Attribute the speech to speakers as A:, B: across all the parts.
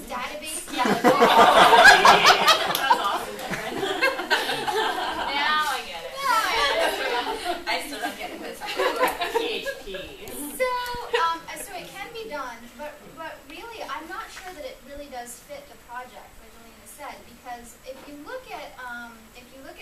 A: database.
B: Yeah.
A: Now
B: I get it.
A: I still don't get it, but it's
B: PHP.
A: So it can be done, but really, I'm not sure that it really does fit the project, like Elena said, because if you look at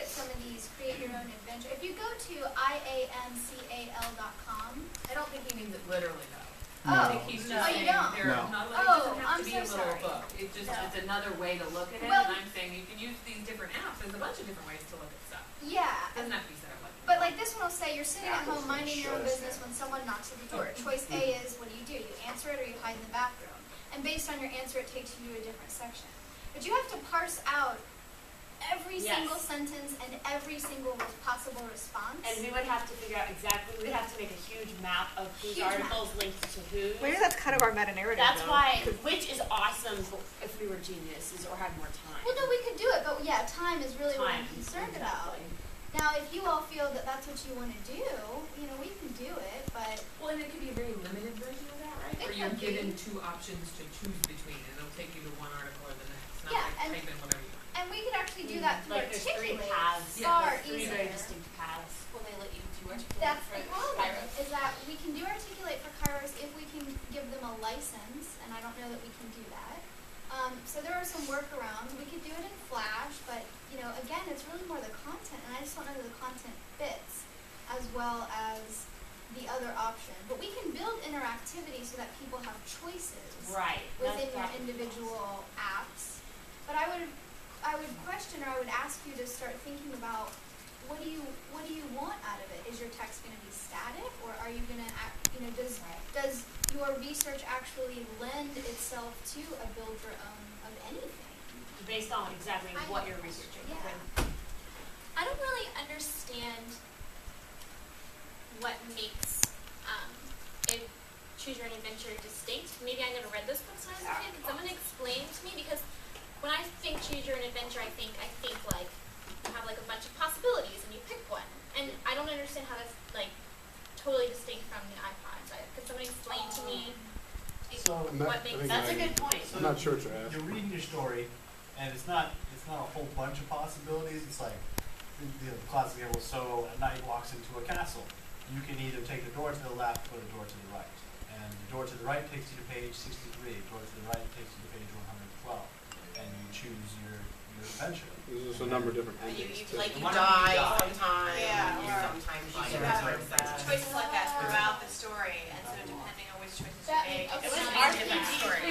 A: some of these create your own adventure, if you go to iamcal.com.
C: I don't think he means it literally though.
A: Oh,
C: I think he's just saying
A: you don't?
C: there
D: No.
C: it doesn't
A: Oh,
C: have
A: I'm
C: to be
A: so
C: a little
A: sorry.
C: book. It's just it's another way to look at it,
A: Well-
C: and I'm saying you can use these different apps. There's a bunch of different ways to look at stuff.
A: Yeah.
C: It doesn't have to be set up like
A: But like this one will say, you're sitting at
D: Apple's
A: home minding your own
D: shows
A: business
D: that.
A: when someone knocks at the door. Choice A is, what do? You answer it or you hide in the bathroom. And based on your answer, it takes you to a different section. But you have to parse out every
B: Yes.
A: single sentence and every single possible response.
B: And we would have to figure out exactly, we'd have to make a huge map of whose
A: Huge
B: articles linked to who.
E: Maybe that's kind of our meta-narrative,
B: That's
E: though.
B: why, which is awesome if we were geniuses or had more time.
A: Well, no, we could do it, but yeah, time is really what I'm
B: Time,
A: concerned
B: exactly.
A: about. Now, if you all feel that that's what you want to do, we can do it, but
C: Well, and it could be a very limited version of that, right?
A: It
C: Where you're
A: could be.
C: given two options to choose between, and it'll take you to one article or the next. Not
A: Yeah,
C: like
A: and-
C: type in whatever you want.
A: and we could actually do that through
B: Like there's three
A: Articulate
B: paths,
A: far
B: there's three very
A: easier.
B: distinct paths.
F: Will they let you do articulate
A: That's
F: for
A: the problem,
F: Kairos?
A: is that we can do Articulate for Kairos if we can give them a license, and I don't know that we can do that. So there are some workarounds. We could do it in Flash, but, again, it's really more the content, and I just don't know that the content fits as well as the other option. But we can build interactivity so that people have choices
B: Right.
A: within your
B: That's
A: individual apps. But I would question, or I would ask you to start thinking about what do you want out of it? Is your text going to be static, or are you going to does your research actually lend itself to a build your own of anything?
B: based on exactly what you're researching.
A: Yeah.
F: I don't really understand what makes Choose Your Own Adventure distinct. Maybe I never read those books when I was a kid. Can someone explain to me? Because when I think Choose Your Own Adventure, I think like you have like a bunch of possibilities and you pick one. And I don't understand how that's like totally distinct from the iPod. Could someone explain to me what makes
B: That's a good point.
D: I'm not sure what you're asking.
G: You're reading your story, and it's not a whole bunch of possibilities. It's like the classic example. So a knight walks into a castle. You can either take the door to the left or the door to the right. And the door to the right takes you to page 63. The door to the right takes you to page 112. And you choose your adventure.
D: There's just a number of different
F: You
D: endings. too.
F: like you
H: One
F: die
H: die.
F: sometimes.
H: Yeah,
F: you
H: or
F: sometimes
H: you
F: you
H: have
F: have
H: choices like that throughout the story, and so depending on which choices you
A: That
H: make,
A: makes
H: it
A: sense.
H: leads to that story.